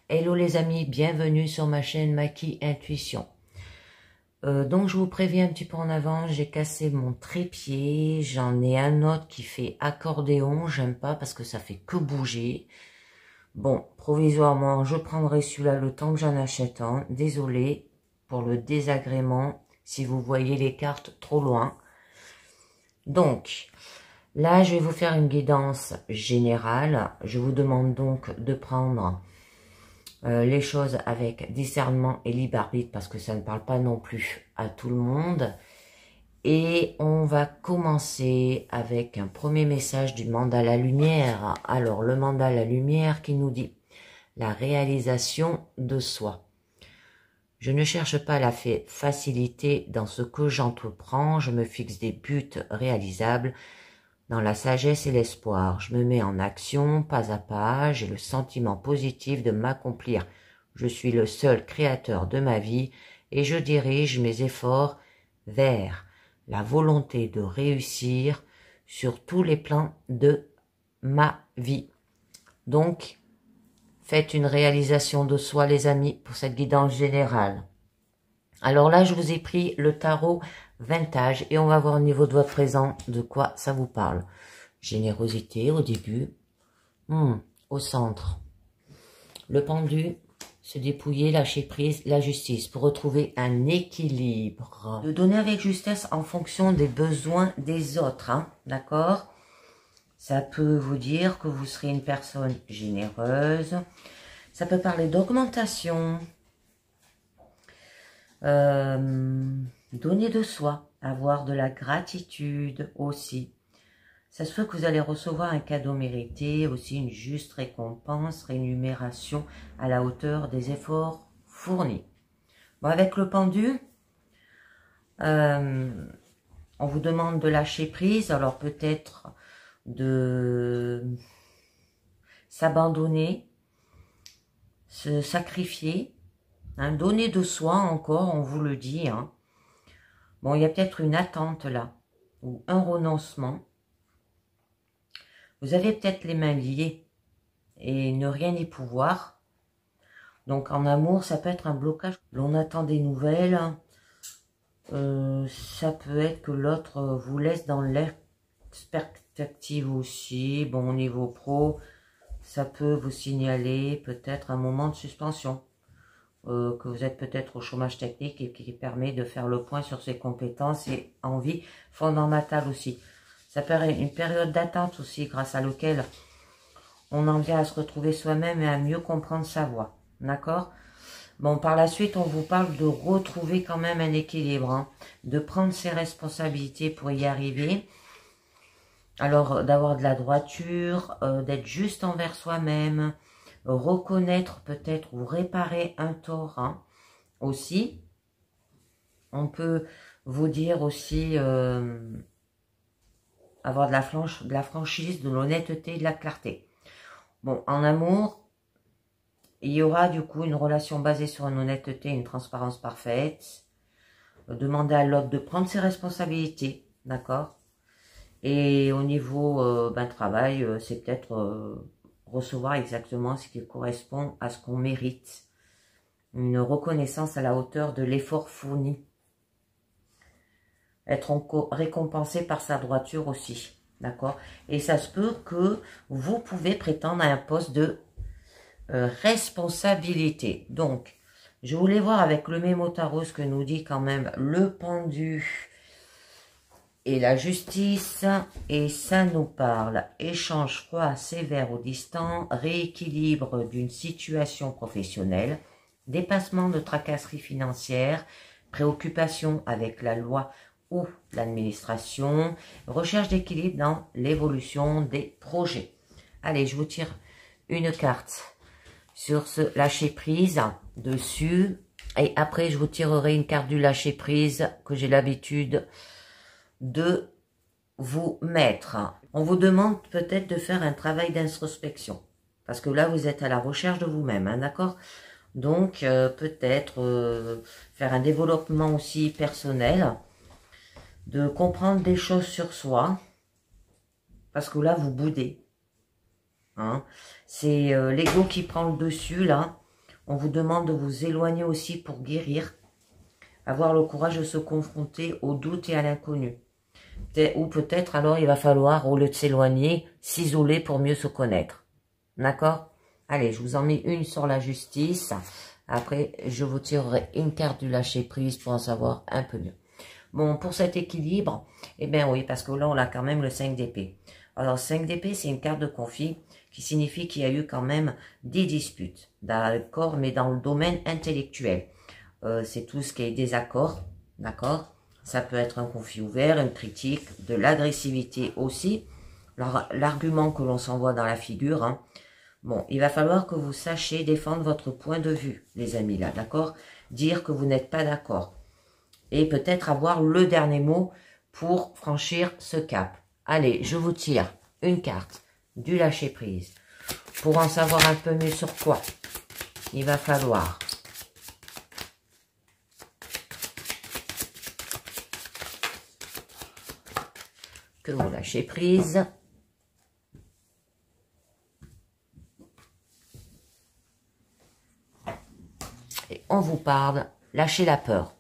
Hello les amis, bienvenue sur ma chaîne Maki Intuition. Donc je vous préviens un petit peu en avant, j'ai cassé mon trépied, j'en ai un autre qui fait accordéon, j'aime pas parce que ça fait que bouger. Bon, provisoirement, je prendrai celui-là le temps que j'en achète un. Désolé pour le désagrément si vous voyez les cartes trop loin. Donc, là je vais vous faire une guidance générale. Je vous demande donc de prendre les choses avec discernement et libre arbitre parce que ça ne parle pas non plus à tout le monde. Et on va commencer avec un premier message du mandala lumière. Alors, le mandala lumière qui nous dit la réalisation de soi. Je ne cherche pas la facilité dans ce que j'entreprends, je me fixe des buts réalisables dans la sagesse et l'espoir. Je me mets en action, pas à pas, j'ai le sentiment positif de m'accomplir. Je suis le seul créateur de ma vie et je dirige mes efforts vers la volonté de réussir sur tous les plans de ma vie. Donc, faites une réalisation de soi, les amis, pour cette guidance générale. Alors là, je vous ai pris le tarot vintage et on va voir au niveau de votre présent de quoi ça vous parle. Générosité au début, au centre. Le pendu, se dépouiller, lâcher prise, la justice pour retrouver un équilibre. De donner avec justesse en fonction des besoins des autres, d'accord? Ça peut vous dire que vous serez une personne généreuse. Ça peut parler d'augmentation. Donner de soi, avoir de la gratitude aussi. Ça se peut que vous allez recevoir un cadeau mérité, aussi une juste récompense, rémunération à la hauteur des efforts fournis. Bon, avec le pendu, on vous demande de lâcher prise, alors peut-être de s'abandonner, se sacrifier, donner de soi encore, on vous le dit. Bon, il y a peut-être une attente là, ou un renoncement. Vous avez peut-être les mains liées et ne rien y pouvoir. Donc en amour, ça peut être un blocage. L'on attend des nouvelles. Ça peut être que l'autre vous laisse dans l'expectative aussi. Bon, au niveau pro, ça peut vous signaler peut-être un moment de suspension. Que vous êtes peut-être au chômage technique et qui permet de faire le point sur ses compétences et envies fondamentales aussi. Ça peut être une période d'attente aussi grâce à laquelle on en vient à se retrouver soi-même et à mieux comprendre sa voix. D'accord? Bon, par la suite, on vous parle de retrouver quand même un équilibre, de prendre ses responsabilités pour y arriver. Alors, d'avoir de la droiture, d'être juste envers soi-même, reconnaître peut-être ou réparer un tort aussi. On peut vous dire aussi avoir de la franchise, de l'honnêteté, de la clarté. Bon, en amour, il y aura du coup une relation basée sur une honnêteté, une transparence parfaite. Demander à l'autre de prendre ses responsabilités, d'accord? Et au niveau travail, c'est peut-être recevoir exactement ce qui correspond à ce qu'on mérite. Une reconnaissance à la hauteur de l'effort fourni. Être récompensé par sa droiture aussi, d'accord? Et ça se peut que vous pouvez prétendre à un poste de responsabilité. Donc, je voulais voir avec le mémo tarot ce que nous dit quand même le pendu et la justice. Et ça nous parle échange froid, sévère ou distant, rééquilibre d'une situation professionnelle, dépassement de tracasseries financières, préoccupation avec la loi ou l'administration, recherche d'équilibre dans l'évolution des projets. Allez, je vous tire une carte sur ce lâcher prise dessus et après je vous tirerai une carte du lâcher prise que j'ai l'habitude de vous mettre. On vous demande peut-être de faire un travail d'introspection parce que là vous êtes à la recherche de vous-même, d'accord? Donc peut-être faire un développement aussi personnel, de comprendre des choses sur soi, parce que là, vous boudez. C'est l'ego qui prend le dessus, là. On vous demande de vous éloigner aussi pour guérir. Avoir le courage de se confronter au doute et à l'inconnu. Ou peut-être alors il va falloir, au lieu de s'éloigner, s'isoler pour mieux se connaître. D'accord? Allez, je vous en mets une sur la justice. Après, je vous tirerai une carte du lâcher-prise pour en savoir un peu mieux. Bon, pour cet équilibre, eh bien oui, parce que là, on a quand même le 5 d'épée. Alors, 5 d'épée, c'est une carte de conflit qui signifie qu'il y a eu quand même des disputes. D'accord, mais dans le domaine intellectuel. C'est tout ce qui est désaccord, d'accord? Ça peut être un conflit ouvert, une critique, de l'agressivité aussi. L'argument que l'on s'envoie dans la figure, hein. Bon, il va falloir que vous sachiez défendre votre point de vue, les amis, là, d'accord? Dire que vous n'êtes pas d'accord. Et peut-être avoir le dernier mot pour franchir ce cap. Allez, je vous tire une carte du lâcher-prise. Pour en savoir un peu mieux sur quoi, il va falloir que vous lâchez prise. Et on vous parle, lâchez la peur.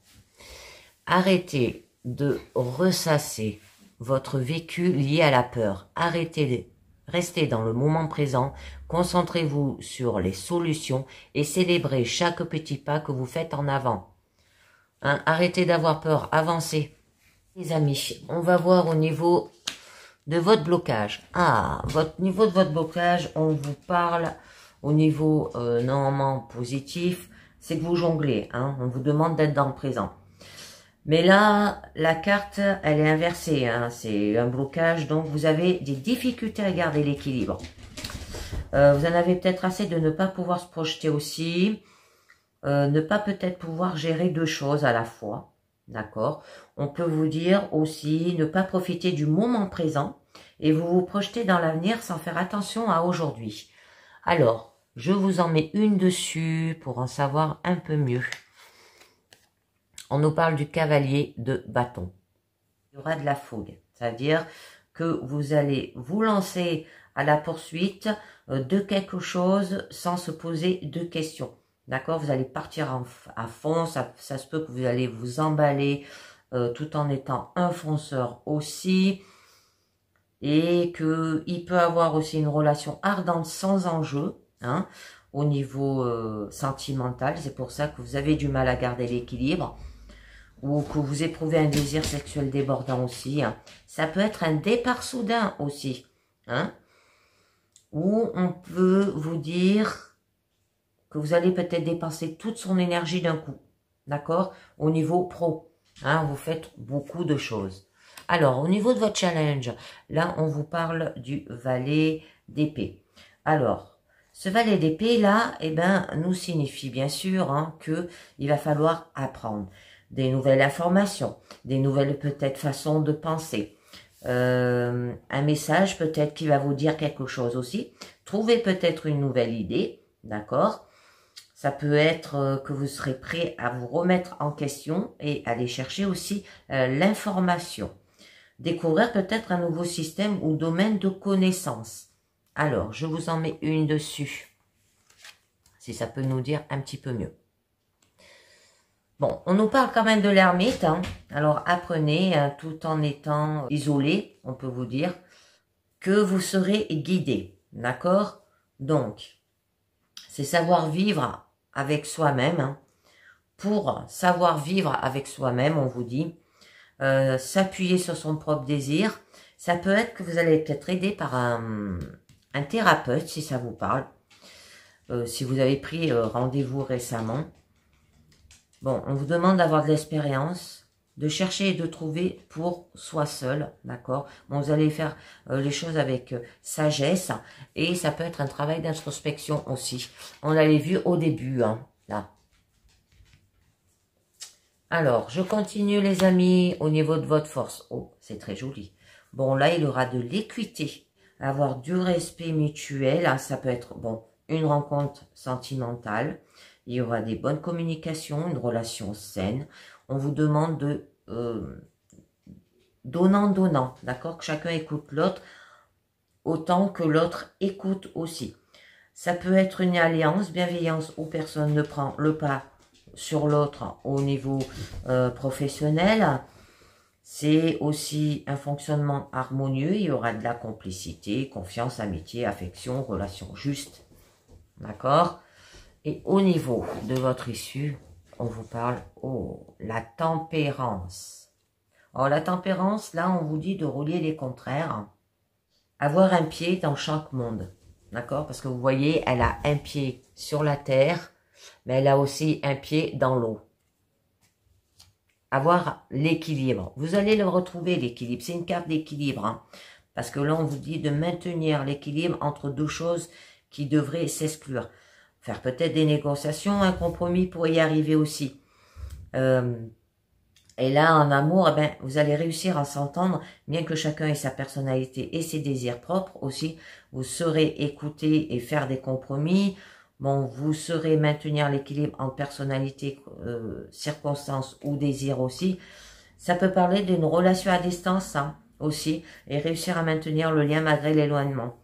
Arrêtez de ressasser votre vécu lié à la peur. Arrêtez, restez dans le moment présent, concentrez-vous sur les solutions et célébrez chaque petit pas que vous faites en avant. Hein, arrêtez d'avoir peur, avancez. Les amis, on va voir au niveau de votre blocage. Ah, votre niveau de votre blocage, on vous parle au niveau normalement positif, c'est que vous jonglez, hein, on vous demande d'être dans le présent. Mais là, la carte, elle est inversée, hein, c'est un blocage, donc vous avez des difficultés à garder l'équilibre. Vous en avez peut-être assez de ne pas pouvoir se projeter aussi, ne pas peut-être pouvoir gérer deux choses à la fois, d'accord? On peut vous dire aussi ne pas profiter du moment présent et vous vous projetez dans l'avenir sans faire attention à aujourd'hui. Alors, je vous en mets une dessus pour en savoir un peu mieux. On nous parle du cavalier de bâton. Il y aura de la fougue, c'est-à-dire que vous allez vous lancer à la poursuite de quelque chose sans se poser de questions. D'accord? Vous allez partir à fond, ça se peut que vous allez vous emballer tout en étant un fonceur aussi. Et qu'il peut avoir aussi une relation ardente sans enjeu, hein, au niveau sentimental. C'est pour ça que vous avez du mal à garder l'équilibre. Ou que vous éprouvez un désir sexuel débordant aussi. Hein. Ça peut être un départ soudain aussi. Hein, où on peut vous dire que vous allez peut-être dépenser toute son énergie d'un coup. D'accord? Au niveau pro. Hein, vous faites beaucoup de choses. Alors, au niveau de votre challenge, là, on vous parle du valet d'épée. Alors, ce valet d'épée, là, eh ben, nous signifie bien sûr hein, qu'il va falloir apprendre des nouvelles informations, des nouvelles peut-être façons de penser. Un message peut-être qui va vous dire quelque chose aussi. Trouvez peut-être une nouvelle idée, d'accord? Ça peut être que vous serez prêt à vous remettre en question et aller chercher aussi l'information. Découvrir peut-être un nouveau système ou domaine de connaissances. Alors, je vous en mets une dessus, si ça peut nous dire un petit peu mieux. Bon, on nous parle quand même de l'ermite, hein. Alors apprenez, hein, tout en étant isolé, on peut vous dire, que vous serez guidé, d'accord? Donc, c'est savoir vivre avec soi-même, hein. Pour savoir vivre avec soi-même, on vous dit, s'appuyer sur son propre désir. Ça peut être que vous allez peut-être aidé par un thérapeute, si ça vous parle. Si vous avez pris rendez-vous récemment. Bon, on vous demande d'avoir de l'expérience, de chercher et de trouver pour soi seul, d'accord? Bon, vous allez faire les choses avec sagesse et ça peut être un travail d'introspection aussi. On l'avait vu au début, hein, là. Alors, je continue les amis au niveau de votre force. Oh, c'est très joli. Bon, là, il y aura de l'équité, avoir du respect mutuel. Hein, ça peut être, bon, une rencontre sentimentale. Il y aura des bonnes communications, une relation saine. On vous demande de donnant-donnant, d'accord? Que chacun écoute l'autre autant que l'autre écoute aussi. Ça peut être une alliance, bienveillance où personne ne prend le pas sur l'autre au niveau professionnel. C'est aussi un fonctionnement harmonieux. Il y aura de la complicité, confiance, amitié, affection, relation juste. D'accord? Et au niveau de votre issue, on vous parle, la tempérance. Alors la tempérance, là, on vous dit de relier les contraires. Avoir un pied dans chaque monde. D'accord? Parce que vous voyez, elle a un pied sur la terre, mais elle a aussi un pied dans l'eau. Avoir l'équilibre. Vous allez le retrouver, l'équilibre. C'est une carte d'équilibre. Hein, parce que là, on vous dit de maintenir l'équilibre entre deux choses qui devraient s'exclure. Faire peut-être des négociations, un compromis pour y arriver aussi. Et là, en amour, eh ben, vous allez réussir à s'entendre, bien que chacun ait sa personnalité et ses désirs propres aussi. Vous saurez écouter et faire des compromis. Bon, vous saurez maintenir l'équilibre entre personnalité, circonstances ou désirs aussi. Ça peut parler d'une relation à distance hein, aussi, et réussir à maintenir le lien malgré l'éloignement.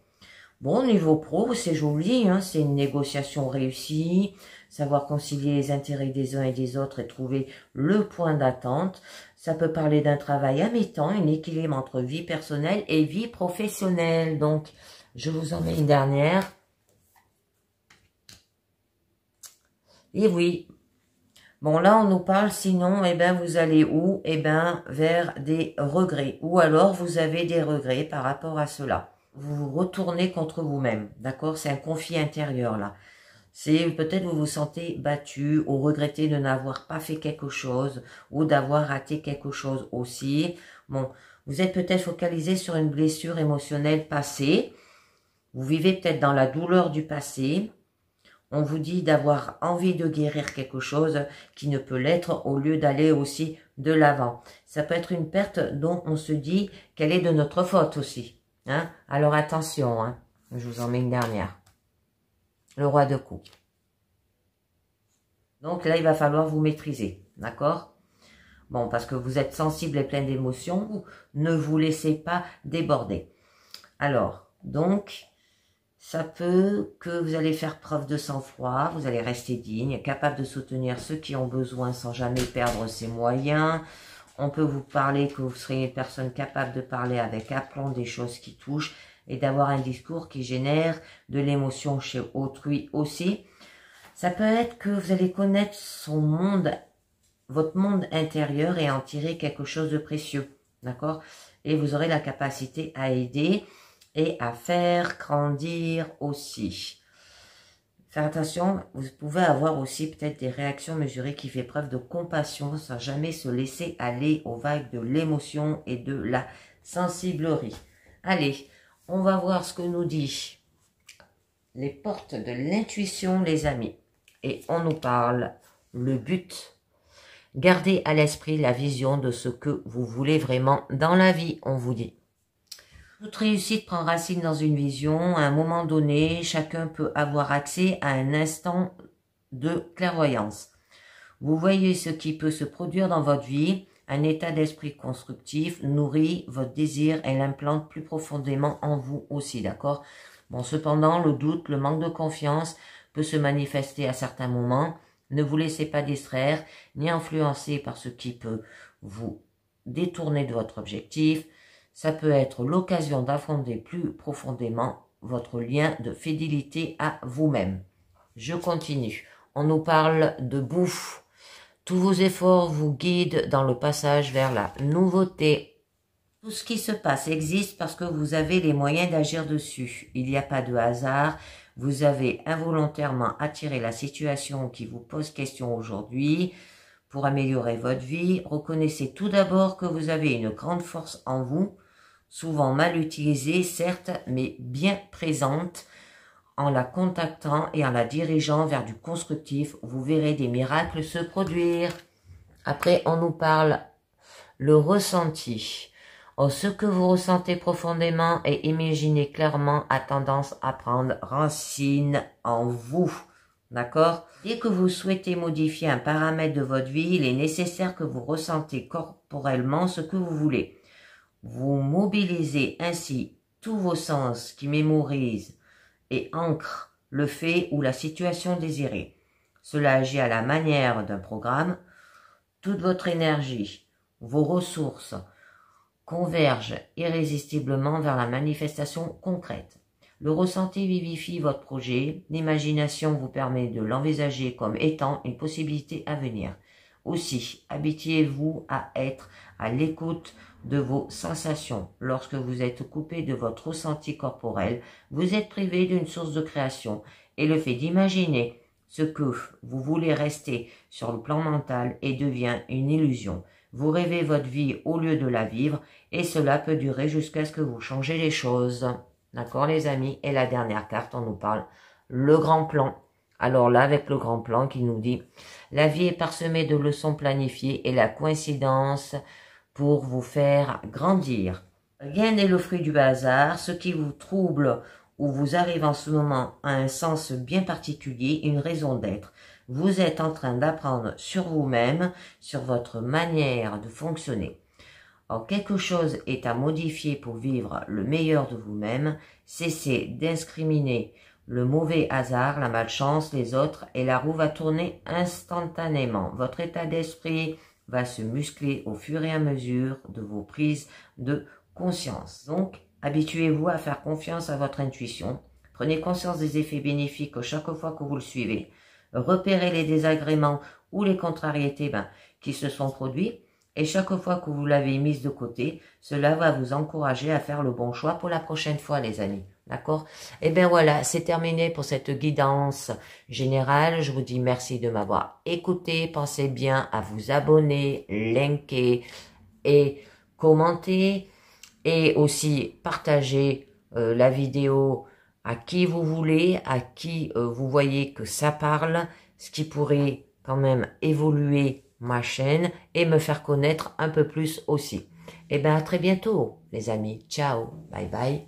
Bon, niveau pro, c'est joli, hein, c'est une négociation réussie, savoir concilier les intérêts des uns et des autres et trouver le point d'attente. Ça peut parler d'un travail à mi-temps, un équilibre entre vie personnelle et vie professionnelle. Donc, je vous en mets une dernière. Et oui, bon là on nous parle sinon, eh ben vous allez où? Eh ben vers des regrets. Ou alors vous avez des regrets par rapport à cela. Vous vous retournez contre vous-même, d'accord? C'est un conflit intérieur là. C'est peut-être vous vous sentez battu ou regrettez de n'avoir pas fait quelque chose ou d'avoir raté quelque chose aussi. Bon, vous êtes peut-être focalisé sur une blessure émotionnelle passée. Vous vivez peut-être dans la douleur du passé. On vous dit d'avoir envie de guérir quelque chose qui ne peut l'être au lieu d'aller aussi de l'avant. Ça peut être une perte dont on se dit qu'elle est de notre faute aussi. Hein? Alors attention, hein? Je vous en mets une dernière. Le roi de coupe. Donc là, il va falloir vous maîtriser, d'accord? Bon, parce que vous êtes sensible et plein d'émotions, ne vous laissez pas déborder. Alors, donc, ça peut que vous allez faire preuve de sang-froid, vous allez rester digne, capable de soutenir ceux qui ont besoin sans jamais perdre ses moyens. On peut vous parler que vous serez une personne capable de parler avec aplomb des choses qui touchent et d'avoir un discours qui génère de l'émotion chez autrui aussi. Ça peut être que vous allez connaître son monde, votre monde intérieur et en tirer quelque chose de précieux, d'accord? Et vous aurez la capacité à aider et à faire grandir aussi. Faire attention, vous pouvez avoir aussi peut-être des réactions mesurées qui fait preuve de compassion sans jamais se laisser aller aux vagues de l'émotion et de la sensiblerie. Allez, on va voir ce que nous dit les portes de l'intuition, les amis. Et on nous parle le but. Gardez à l'esprit la vision de ce que vous voulez vraiment dans la vie, on vous dit. Toute réussite prend racine dans une vision. À un moment donné, chacun peut avoir accès à un instant de clairvoyance. Vous voyez ce qui peut se produire dans votre vie. Un état d'esprit constructif nourrit votre désir et l'implante plus profondément en vous aussi, d'accord? Bon, cependant, le doute, le manque de confiance peut se manifester à certains moments. Ne vous laissez pas distraire ni influencer par ce qui peut vous détourner de votre objectif. Ça peut être l'occasion d'affronter plus profondément votre lien de fidélité à vous-même. Je continue. On nous parle de bouffe. Tous vos efforts vous guident dans le passage vers la nouveauté. Tout ce qui se passe existe parce que vous avez les moyens d'agir dessus. Il n'y a pas de hasard. Vous avez involontairement attiré la situation qui vous pose question aujourd'hui. Pour améliorer votre vie, reconnaissez tout d'abord que vous avez une grande force en vous, souvent mal utilisée, certes, mais bien présente. En la contactant et en la dirigeant vers du constructif, vous verrez des miracles se produire. Après, on nous parle le ressenti. Oh, ce que vous ressentez profondément et imaginez clairement a tendance à prendre racine en vous. D'accord? Dès que vous souhaitez modifier un paramètre de votre vie, il est nécessaire que vous ressentez corporellement ce que vous voulez. Vous mobilisez ainsi tous vos sens qui mémorisent et ancrent le fait ou la situation désirée. Cela agit à la manière d'un programme. Toute votre énergie, vos ressources convergent irrésistiblement vers la manifestation concrète. Le ressenti vivifie votre projet, l'imagination vous permet de l'envisager comme étant une possibilité à venir. Aussi, habituez-vous à être à l'écoute de vos sensations. Lorsque vous êtes coupé de votre ressenti corporel, vous êtes privé d'une source de création et le fait d'imaginer ce que vous voulez rester sur le plan mental et devient une illusion. Vous rêvez votre vie au lieu de la vivre et cela peut durer jusqu'à ce que vous changez les choses. D'accord les amis? Et la dernière carte, on nous parle le grand plan. Alors là, avec le grand plan qui nous dit « La vie est parsemée de leçons planifiées et la coïncidence pour vous faire grandir. Rien n'est le fruit du hasard. Ce qui vous trouble ou vous arrive en ce moment a un sens bien particulier, une raison d'être. Vous êtes en train d'apprendre sur vous-même, sur votre manière de fonctionner. Or, quelque chose est à modifier pour vivre le meilleur de vous-même. Cessez d'incriminer le mauvais hasard, la malchance, les autres, et la roue va tourner instantanément. Votre état d'esprit va se muscler au fur et à mesure de vos prises de conscience. Donc, habituez-vous à faire confiance à votre intuition. Prenez conscience des effets bénéfiques chaque fois que vous le suivez. Repérez les désagréments ou les contrariétés qui se sont produits. Et chaque fois que vous l'avez mise de côté, cela va vous encourager à faire le bon choix pour la prochaine fois, les amis. D'accord? Et bien voilà, c'est terminé pour cette guidance générale. Je vous dis merci de m'avoir écouté. Pensez bien à vous abonner, liker et commenter. Et aussi partager la vidéo à qui vous voulez, à qui vous voyez que ça parle, ce qui pourrait quand même évoluer ma chaîne et me faire connaître un peu plus aussi. Et bien à très bientôt les amis. Ciao, bye bye.